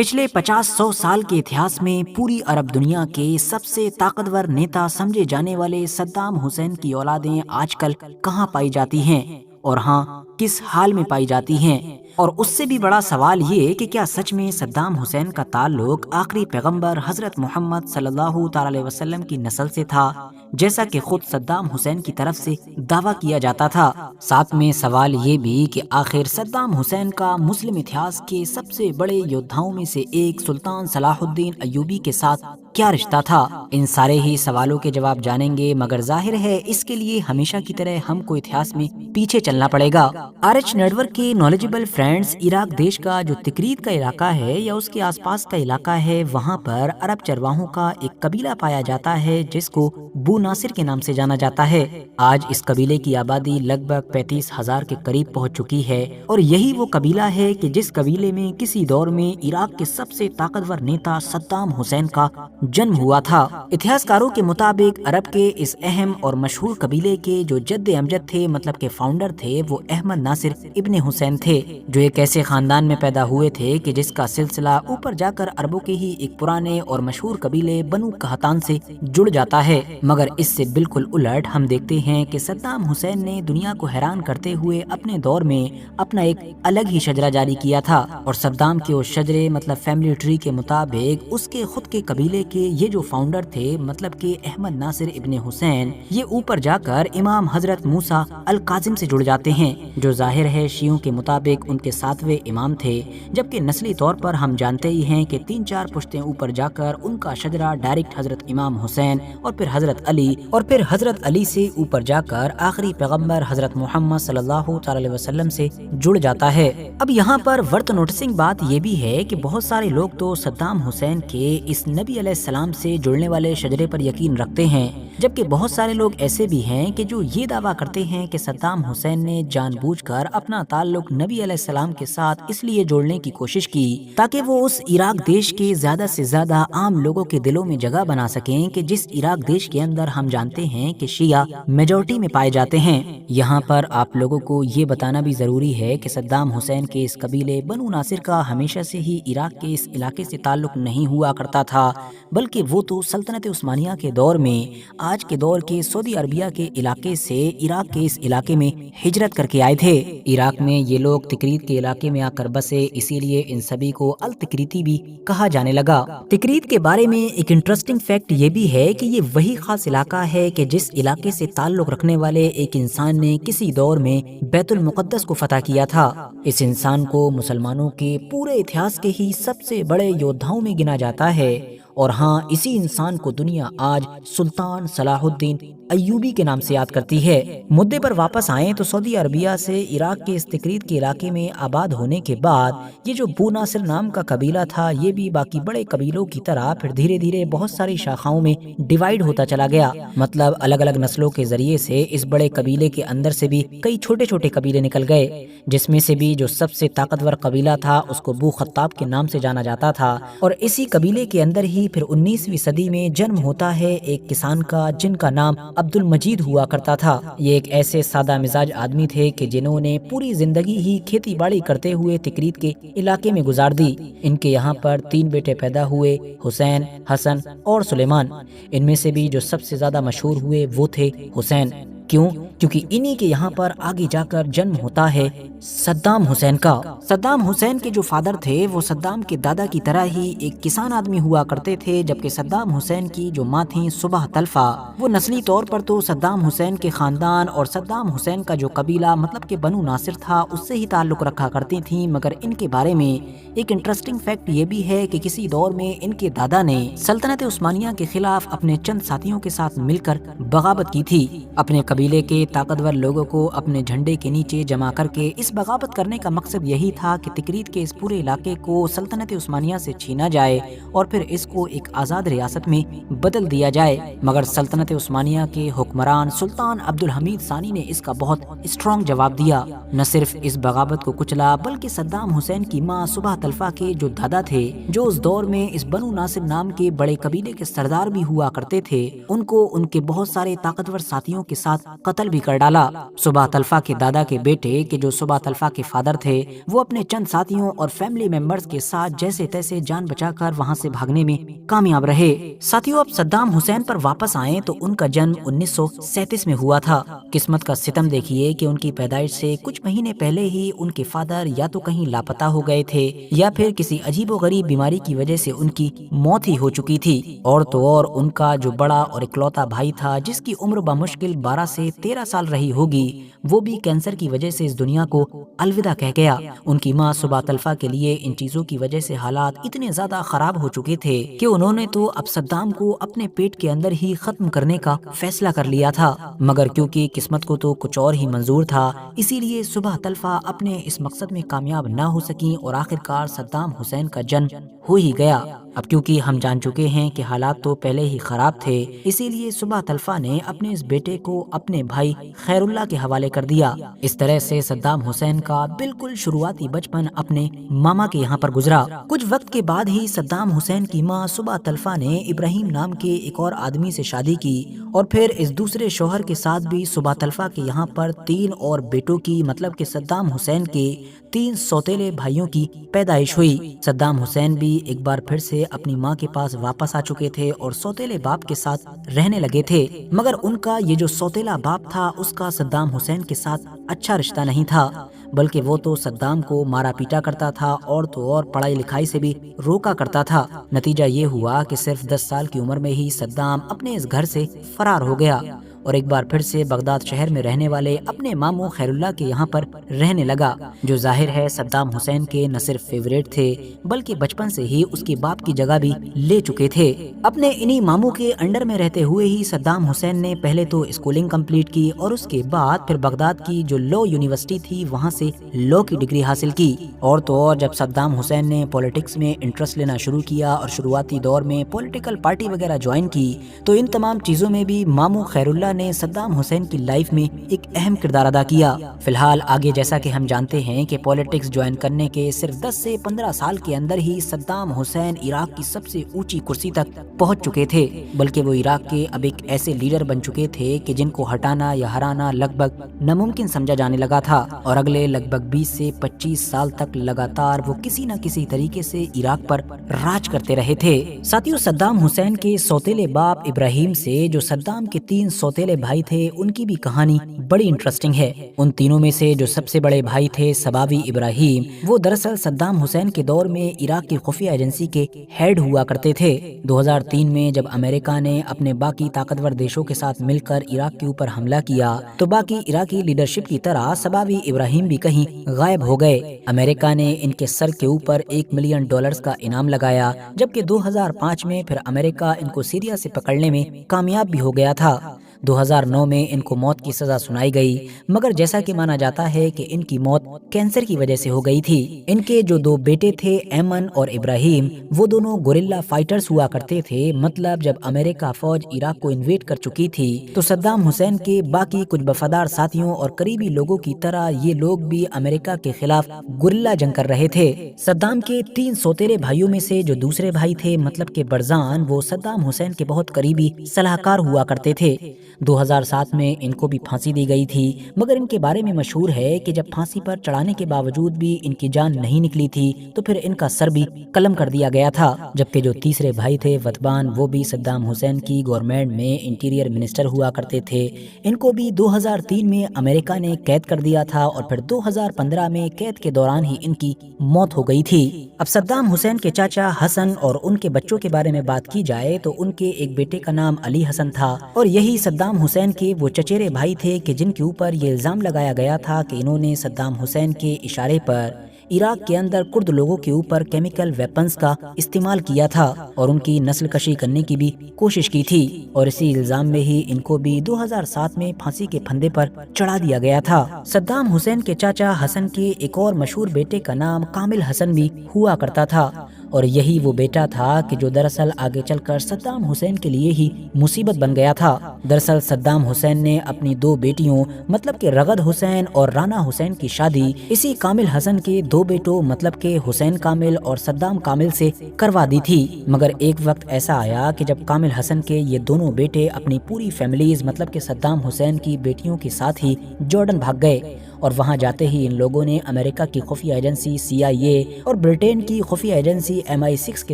پچھلے 50-100 سال کے اتہاس میں پوری عرب دنیا کے سب سے طاقتور نیتا سمجھے جانے والے صدام حسین کی اولادیں آج کل کہاں پائی جاتی ہیں، اور ہاں، کس حال میں پائی جاتی ہیں؟ اور اس سے بھی بڑا سوال یہ کہ کیا سچ میں صدام حسین کا تعلق آخری پیغمبر حضرت محمد صلی اللہ تعالی علیہ وسلم کی نسل سے تھا، جیسا کہ خود صدام حسین کی طرف سے دعویٰ کیا جاتا تھا؟ ساتھ میں سوال یہ بھی کہ آخر صدام حسین کا مسلم اتہاس کے سب سے بڑے یودھاؤں میں سے ایک سلطان صلاح الدین ایوبی کے ساتھ کیا رشتہ تھا؟ ان سارے ہی سوالوں کے جواب جانیں گے، مگر ظاہر ہے اس کے لیے ہمیشہ کی طرح ہم کو اتہاس میں پیچھے چلنا پڑے گا۔ آرچ نیٹ ورک کے نالجبل فرینڈز، عراق دیش کا جو تکریت کا علاقہ ہے یا اس کے آس پاس کا علاقہ ہے، وہاں پر عرب چرواہوں کا ایک قبیلہ پایا جاتا ہے جس کو بو ناصر کے نام سے جانا جاتا ہے۔ آج اس قبیلے کی آبادی لگ بھگ 35,000 کے قریب پہنچ چکی ہے، اور یہی وہ قبیلہ ہے کہ جس قبیلے میں کسی دور میں عراق کے سب سے طاقتور نیتا صدام حسین کا جنم ہوا تھا۔ اتہاس کاروں کے مطابق عرب کے اس اہم اور مشہور قبیلے کے جو جد امجد تھے، مطلب کہ فاؤنڈر تھے، وہ احمد ناصر ابن حسین تھے، جو ایک ایسے خاندان میں پیدا ہوئے تھے کہ جس کا سلسلہ اوپر جا کر عربوں کے ہی ایک پرانے اور مشہور قبیلے بنو قحطان سے جڑ جاتا ہے۔ مگر اس سے بالکل الٹ ہم دیکھتے ہیں کہ صدام حسین نے دنیا کو حیران کرتے ہوئے اپنے دور میں اپنا ایک الگ ہی شجرہ جاری کیا تھا، اور صدام کے اس شجرے مطلب فیملی ٹری کے مطابق اس کے خود کے قبیلے کے یہ جو فاؤنڈر تھے، مطلب کہ احمد ناصر ابن حسین، یہ اوپر جا کر امام حضرت موسیٰ الکاظم سے جڑ جاتے ہیں، جو ظاہر ہے شیعوں کے مطابق ان کے 7ویں امام تھے، جبکہ نسلی طور پر ہم جانتے ہی ہیں کہ 3-4 پشتیں اوپر جا کر ان کا شجرہ ڈائریکٹ حضرت امام حسین اور پھر حضرت علی، اور پھر حضرت علی سے اوپر جا کر آخری پیغمبر حضرت محمد صلی اللہ تعالی علیہ وسلم سے جڑ جاتا ہے۔ اب یہاں پر ورتھ نوٹسنگ بات یہ بھی ہے کہ بہت سارے لوگ تو صدام حسین کے اس نبی علیہ السلام سے جڑنے والے شجرے پر یقین رکھتے ہیں، جبکہ بہت سارے لوگ ایسے بھی ہیں کہ جو یہ دعویٰ کرتے ہیں کہ صدام حسین نے جان بوجھ کر اپنا تعلق نبی علیہ السلام کے ساتھ اس لیے جوڑنے کی کوشش کی تاکہ وہ اس عراق دیش کے زیادہ سے زیادہ عام لوگوں کے دلوں میں جگہ بنا سکیں کہ جس عراق دیش کے اندر ہم جانتے ہیں کہ شیعہ میجورٹی میں پائے جاتے ہیں۔ یہاں پر آپ لوگوں کو یہ بتانا بھی ضروری ہے کہ صدام حسین کے اس قبیلے بنو ناصر کا ہمیشہ سے ہی عراق کے اس علاقے سے تعلق نہیں ہوا کرتا تھا، بلکہ وہ تو سلطنت عثمانیہ کے دور میں آج کے دور کے سعودی عربیہ کے علاقے سے عراق کے اس علاقے میں ہجرت کر کے آئے تھے۔ عراق میں یہ لوگ تکریت کے علاقے میں آ کر بسے، اسی لیے ان سبھی کو التکریتی بھی کہا جانے لگا۔ تکریت کے بارے میں ایک انٹرسٹنگ فیکٹ یہ بھی ہے کہ یہ وہی خاص علاقہ ہے کہ جس علاقے سے تعلق رکھنے والے ایک انسان نے کسی دور میں بیت المقدس کو فتح کیا تھا۔ اس انسان کو مسلمانوں کے پورے اتہاس کے ہی سب سے بڑے یودھاؤں میں گنا جاتا ہے، اور ہاں، اسی انسان کو دنیا آج سلطان صلاح الدین ایوبی کے نام سے یاد کرتی ہے۔ مدعے پر واپس آئیں تو سعودی عربیہ سے عراق کے اس تکریت کے علاقے میں آباد ہونے کے بعد یہ جو بو ناصر نام کا قبیلہ تھا، یہ بھی باقی بڑے قبیلوں کی طرح پھر دھیرے دھیرے بہت ساری شاخاؤں میں ڈیوائیڈ ہوتا چلا گیا، مطلب الگ الگ نسلوں کے ذریعے سے اس بڑے قبیلے کے اندر سے بھی کئی چھوٹے چھوٹے قبیلے نکل گئے، جس میں سے بھی جو سب سے طاقتور قبیلہ تھا اس کو بو خطاب کے نام سے جانا جاتا تھا، اور اسی قبیلے کے اندر ہی پھر 19ویں صدی میں جنم ہوتا ہے ایک کسان کا جن کا نام عبد المجید ہوا کرتا تھا۔ یہ ایک ایسے سادہ مزاج آدمی تھے کہ جنہوں نے پوری زندگی ہی کھیتی باڑی کرتے ہوئے تکریت کے علاقے میں گزار دی۔ ان کے یہاں پر 3 بیٹے پیدا ہوئے، حسین، حسن اور سلیمان۔ ان میں سے بھی جو سب سے زیادہ مشہور ہوئے وہ تھے حسین۔ کیوں؟ کیونکہ انہی کے یہاں پر آگے جا کر جنم ہوتا ہے صدام حسین کا۔ صدام حسین کے جو فادر تھے وہ صدام کے دادا کی طرح ہی ایک کسان آدمی ہوا کرتے تھے، جبکہ صدام حسین کی جو ماں تھیں صبح طلفہ، وہ نسلی طور پر تو صدام حسین کے خاندان اور صدام حسین کا جو قبیلہ مطلب کہ بنو ناصر تھا اس سے ہی تعلق رکھا کرتی تھیں، مگر ان کے بارے میں ایک انٹرسٹنگ فیکٹ یہ بھی ہے کہ کسی دور میں ان کے دادا نے سلطنت عثمانیہ کے خلاف اپنے چند ساتھیوں کے ساتھ مل کر بغاوت کی تھی۔ اپنے قبیلے کے طاقتور لوگوں کو اپنے جھنڈے کے نیچے جمع کر کے اس بغاوت کرنے کا مقصد یہی تھا کہ تکریت کے اس پورے علاقے کو سلطنت عثمانیہ سے چھینا جائے اور پھر اس کو ایک آزاد ریاست میں بدل دیا جائے، مگر سلطنت عثمانیہ کے حکمران سلطان عبد الحمید ثانی نے اس کا بہت اسٹرانگ جواب دیا۔ نہ صرف اس بغاوت کو کچلا بلکہ صدام حسین کی ماں صبح طلفہ کے جو دادا تھے، جو اس دور میں اس بنو ناصر نام کے بڑے قبیلے کے سردار بھی ہوا کرتے تھے، ان کو ان کے بہت سارے طاقتور ساتھیوں کے ساتھ قتل بھی کر ڈالا۔ صبح طلفہ کے دادا کے بیٹے کہ جو صبح طلفہ کے فادر تھے، وہ اپنے چند ساتھیوں اور فیملی ممبرز کے ساتھ جیسے تیسے جان بچا کر وہاں سے بھاگنے میں کامیاب رہے۔ ساتھیوں، اب صدام حسین پر واپس آئیں تو ان کا جنم 1937 میں ہوا تھا۔ قسمت کا ستم دیکھیے کہ ان کی پیدائش سے کچھ مہینے پہلے ہی ان کے فادر یا تو کہیں لاپتہ ہو گئے تھے یا پھر کسی عجیب و غریب بیماری کی وجہ سے ان کی موت ہی ہو چکی تھی۔ اور تو اور ان کا جو بڑا اور اکلوتا بھائی تھا، جس کی عمر بمشکل 12 سے 13 سال رہی ہوگی، وہ بھی کینسر کی وجہ سے اس دنیا کو الوداع کہہ گیا۔ ان کی ماں صبح طلفہ کے لیے ان چیزوں کی وجہ سے حالات اتنے زیادہ خراب ہو چکے تھے کہ انہوں نے تو اب صدام کو اپنے پیٹ کے اندر ہی ختم کرنے کا فیصلہ کر لیا تھا، مگر کیونکہ قسمت کو تو کچھ اور ہی منظور تھا، اسی لیے صبح طلفہ اپنے اس مقصد میں کامیاب نہ ہو سکیں اور آخرکار صدام حسین کا جنم ہو ہی گیا۔ اب کیونکہ ہم جان چکے ہیں کہ حالات تو پہلے ہی خراب تھے، اسی لیے صبح طلفہ نے اپنے اس بیٹے کو اپنے بھائی خیر اللہ کے حوالے کر دیا۔ اس طرح سے صدام حسین کا بالکل شروعاتی بچپن اپنے ماما کے یہاں پر گزرا۔ کچھ وقت کے بعد ہی صدام حسین کی ماں صبح طلفہ نے ابراہیم نام کے ایک اور آدمی سے شادی کی اور پھر اس دوسرے شوہر کے ساتھ بھی صبح طلفہ کے یہاں پر 3 اور بیٹوں کی، مطلب کہ صدام حسین کے 3 سوتیلے بھائیوں کی پیدائش ہوئی۔ صدام حسین بھی ایک بار پھر سے اپنی ماں کے پاس واپس آ چکے تھے اور سوتیلے باپ کے ساتھ رہنے لگے تھے، مگر ان کا یہ جو سوتیلا باپ تھا اس کا صدام حسین کے ساتھ اچھا رشتہ نہیں تھا، بلکہ وہ تو صدام کو مارا پیٹا کرتا تھا اور تو اور پڑھائی لکھائی سے بھی روکا کرتا تھا۔ نتیجہ یہ ہوا کہ صرف 10 سال کی عمر میں ہی صدام اپنے اس گھر سے فرار ہو گیا اور ایک بار پھر سے بغداد شہر میں رہنے والے اپنے ماموں خیر اللہ کے یہاں پر رہنے لگا، جو ظاہر ہے صدام حسین کے نہ صرف فیوریٹ تھے بلکہ بچپن سے ہی اس کے باپ کی جگہ بھی لے چکے تھے۔ اپنے انہی ماموں کے انڈر میں رہتے ہوئے ہی صدام حسین نے پہلے تو اسکولنگ کمپلیٹ کی اور اس کے بعد پھر بغداد کی جو لا یونیورسٹی تھی وہاں سے لا کی ڈگری حاصل کی۔ اور تو اور جب صدام حسین نے پولیٹکس میں انٹرسٹ لینا شروع کیا اور شروعاتی دور میں پولیٹیکل پارٹی وغیرہ جوائن کی تو ان تمام چیزوں میں بھی ماموں خیر اللہ نے صدام حسین کی لائف میں ایک اہم کردار ادا کیا۔ فی الحال آگے جیسا کہ ہم جانتے ہیں کہ پولیٹکس جوائن کرنے کے صرف 10 سے 15 سال کے اندر ہی صدام حسین عراق کی سب سے اونچی کرسی تک پہنچ چکے تھے، بلکہ وہ عراق کے اب ایک ایسے لیڈر بن چکے تھے کہ جن کو ہٹانا یا ہرانا لگ بھگ ناممکن سمجھا جانے لگا تھا، اور اگلے لگ بھگ 20 سے 25 سال تک لگاتار وہ کسی نہ کسی طریقے سے عراق پر راج کرتے رہے تھے۔ ساتھیوں، صدام حسین کے سوتیلے باپ ابراہیم سے جو صدام کے 3 سوتیلے بھائی تھے ان کی بھی کہانی بڑی انٹرسٹنگ ہے۔ ان تینوں میں سے جو سب سے بڑے بھائی تھے سباوی ابراہیم، وہ دراصل صدام حسین کے دور میں عراق کی خفیہ ایجنسی کے ہیڈ ہوا کرتے تھے۔ 2003 میں جب امریکہ نے اپنے باقی طاقتور دیشوں کے ساتھ مل کر عراق کے اوپر حملہ کیا تو باقی عراقی لیڈرشپ کی طرح سباوی ابراہیم بھی کہیں غائب ہو گئے۔ امریکہ نے ان کے سر کے اوپر $1 ملین کا انعام لگایا، جبکہ 2005 میں پھر امریکہ ان کو سیریا سے پکڑنے میں کامیاب بھی ہو گیا تھا۔ 2009 میں ان کو موت کی سزا سنائی گئی، مگر جیسا کہ مانا جاتا ہے کہ ان کی موت کینسر کی وجہ سے ہو گئی تھی۔ ان کے جو 2 بیٹے تھے ایمن اور ابراہیم، وہ دونوں گوریلا فائٹرز ہوا کرتے تھے، مطلب جب امریکہ فوج عراق کو انویڈ کر چکی تھی تو صدام حسین کے باقی کچھ وفادار ساتھیوں اور قریبی لوگوں کی طرح یہ لوگ بھی امریکہ کے خلاف گوریلا جنگ کر رہے تھے۔ صدام کے 3 سوتیلے بھائیوں میں سے جو دوسرے بھائی تھے، مطلب کہ برزان، وہ صدام حسین کے بہت قریبی صلاح کار ہوا کرتے تھے۔ 2007 میں ان کو بھی پھانسی دی گئی تھی، مگر ان کے بارے میں مشہور ہے کہ جب پھانسی پر چڑھانے کے باوجود بھی ان کی جان نہیں نکلی تھی تو پھر ان کا سر بھی قلم کر دیا گیا تھا۔ جبکہ جو تیسرے بھائی تھے وتبان، وہ بھی صدام حسین کی گورنمنٹ میں انٹیریئر منسٹر ہوا کرتے تھے۔ ان کو بھی 2003 میں امریکہ نے قید کر دیا تھا اور پھر 2015 میں قید کے دوران ہی ان کی موت ہو گئی تھی۔ اب صدام حسین کے چاچا حسن اور ان کے بچوں کے بارے میں بات کی جائے تو ان کے ایک بیٹے کا نام علی حسن تھا، اور یہی صدام حسین کے وہ چچیرے بھائی تھے کہ جن کے اوپر یہ الزام لگایا گیا تھا کہ انہوں نے صدام حسین کے اشارے پر عراق کے اندر کرد لوگوں کے اوپر کیمیکل ویپنز کا استعمال کیا تھا اور ان کی نسل کشی کرنے کی بھی کوشش کی تھی، اور اسی الزام میں ہی ان کو بھی 2007 میں پھانسی کے پھندے پر چڑھا دیا گیا تھا۔ صدام حسین کے چاچا حسن کے ایک اور مشہور بیٹے کا نام کامل حسن بھی ہوا کرتا تھا، اور یہی وہ بیٹا تھا کہ جو دراصل آگے چل کر صدام حسین کے لیے ہی مصیبت بن گیا تھا۔ دراصل صدام حسین نے اپنی دو بیٹیوں مطلب کہ رغد حسین اور رانا حسین کی شادی اسی کامل حسن کے دو بیٹوں مطلب کہ حسین کامل اور صدام کامل سے کروا دی تھی، مگر ایک وقت ایسا آیا کہ جب کامل حسن کے یہ دونوں بیٹے اپنی پوری فیملیز مطلب کہ صدام حسین کی بیٹیوں کے ساتھ ہی جارڈن بھاگ گئے، اور وہاں جاتے ہی ان لوگوں نے امریکہ کی خفیہ ایجنسی CIA اور برٹین کی خفیہ ایجنسی MI6 کے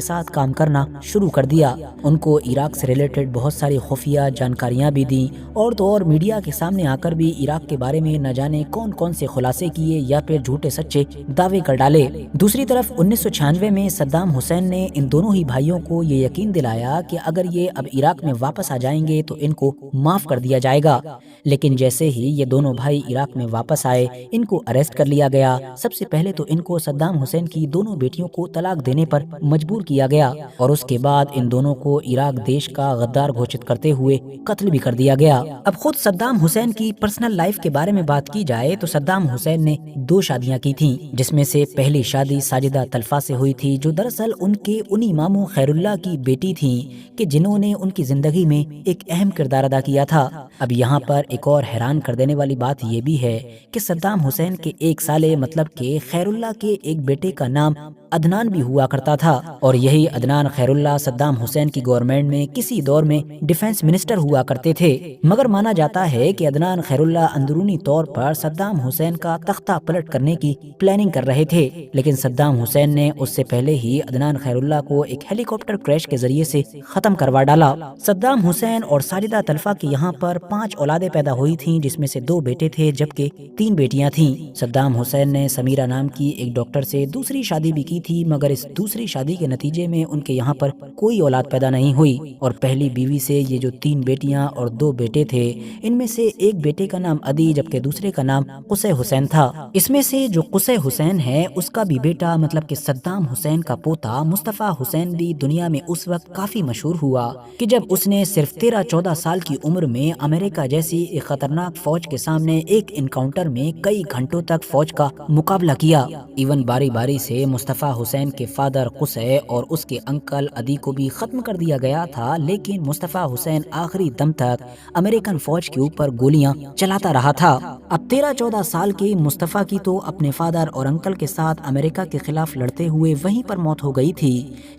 ساتھ کام کرنا شروع کر دیا۔ ان کو عراق سے ریلیٹڈ بہت ساری خفیہ جانکاریاں بھی دیں، اور تو اور میڈیا کے سامنے آ کر بھی عراق کے بارے میں نہ جانے کون کون سے خلاصے کیے یا پھر جھوٹے سچے دعوے کر ڈالے۔ دوسری طرف 1996 میں صدام حسین نے ان دونوں ہی بھائیوں کو یہ یقین دلایا کہ اگر یہ اب عراق میں واپس آ جائیں گے تو ان کو معاف کر دیا جائے گا، لیکن جیسے ہی یہ دونوں بھائی عراق میں واپس آئے ان کو اریسٹ کر لیا گیا۔ سب سے پہلے تو ان کو صدام حسین کی دونوں بیٹیوں کو طلاق دینے پر مجبور کیا گیا، اور اس کے بعد ان دونوں کو عراق دیش کا غدار گھوشت کرتے ہوئے قتل بھی کر دیا گیا۔ اب خود صدام حسین کی پرسنل لائف کے بارے میں بات کی جائے تو صدام حسین نے 2 شادیاں کی تھیں، جس میں سے پہلی شادی ساجدہ طلفہ سے ہوئی تھی، جو دراصل ان کے انہی ماموں خیر اللہ کی بیٹی تھیں کہ جنہوں نے ان کی زندگی میں ایک اہم کردار ادا کیا تھا۔ اب یہاں پر ایک اور حیران کر دینے والی بات یہ بھی ہے کہ صدام حسین کے ایک سالے مطلب کہ خیر اللہ کے ایک بیٹے کا نام عدنان بھی ہوا کرتا تھا، اور یہی عدنان خیر اللہ صدام حسین کی گورنمنٹ میں کسی دور میں ڈیفنس منسٹر ہوا کرتے تھے، مگر مانا جاتا ہے کہ عدنان خیر اللہ اندرونی طور پر صدام حسین کا تختہ پلٹ کرنے کی پلاننگ کر رہے تھے، لیکن صدام حسین نے اس سے پہلے ہی عدنان خیر اللہ کو ایک ہیلی کاپٹر کریش کے ذریعے سے ختم کروا ڈالا۔ صدام حسین اور ساجدہ طلفہ کے یہاں پر 5 اولادیں پیدا ہوئی تھیں، جس میں سے 2 بیٹے تھے جبکہ 3 بیٹیاں تھیں۔ صدام حسین نے سمیرہ نام کی ایک ڈاکٹر سے دوسری شادی بھی کی تھی، مگر اس دوسری شادی کے نتیجے میں ان کے یہاں پر کوئی اولاد پیدا نہیں ہوئی، اور پہلی بیوی سے یہ جو 3 بیٹیاں اور 2 بیٹے تھے، ان میں سے ایک بیٹے کا نام عدی جبکہ دوسرے کا نام قصے حسین تھا۔ اس میں سے جو قصے حسین ہے اس کا بھی بیٹا مطلب کہ صدام حسین کا پوتا مصطفیٰ حسین بھی دنیا میں اس وقت کافی مشہور ہوا کہ جب اس نے صرف 13-14 سال کی عمر میں امریکہ جیسی ایک خطرناک فوج کے سامنے ایک انکاؤنٹر میں کئی گھنٹوں تک فوج کا مقابلہ کیا۔ ایون باری باری سے مصطفیٰ حسین کے فادر قصے اور اس کے انکل عدی کو بھی ختم کر دیا گیا تھا، لیکن مصطفیٰ حسین آخری دم تک امریکن فوج کے اوپر گولیاں چلاتا رہا تھا۔ اب 13-14 سال کے مصطفیٰ کی تو اپنے فادر اور انکل کے ساتھ امریکہ کے خلاف لڑتے ہوئے وہیں پر موت ہو گئی تھی،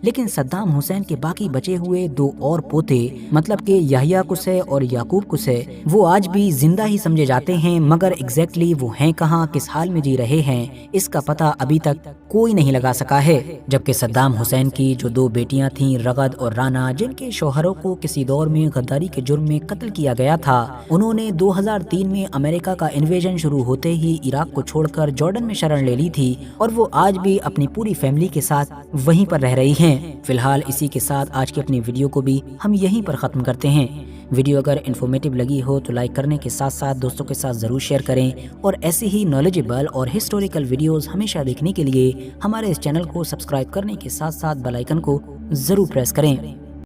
لیکن صدام حسین کے باقی بچے ہوئے 2 اور پوتے مطلب کہ یحییٰ قصے اور یعقوب قصے وہ آج بھی زندہ ہی سمجھے جاتے ہیں، مگر ایگزیکٹلی وہ ہیں کہاں، کس حال میں جی رہے ہیں، اس کا پتہ ابھی تک کوئی نہیں لگا سکا ہے۔ جبکہ صدام حسین کی جو 2 بیٹیاں تھیں رغد اور رانا، جن کے شوہروں کو کسی دور میں غداری کے جرم میں قتل کیا گیا تھا، انہوں نے 2003 میں امریکہ کا انویژن شروع ہوتے ہی عراق کو چھوڑ کر جارڈن میں شرن لے لی تھی، اور وہ آج بھی اپنی پوری فیملی کے ساتھ وہیں پر رہ رہی ہیں۔ فی الحال اسی کے ساتھ آج کی اپنی ویڈیو کو بھی ہم یہیں پر ختم کرتے ہیں۔ ویڈیو اگر انفارمیٹیو لگی ہو تو لائک کرنے کے ساتھ ساتھ دوستوں کے ساتھ ضرور شیئر کریں، اور ایسے ہی نالجیبل اور ہسٹوریکل ویڈیوز ہمیشہ دیکھنے کے لیے ہمارے اس چینل کو سبسکرائب کرنے کے ساتھ ساتھ بیل آئیکن کو ضرور پریس کریں۔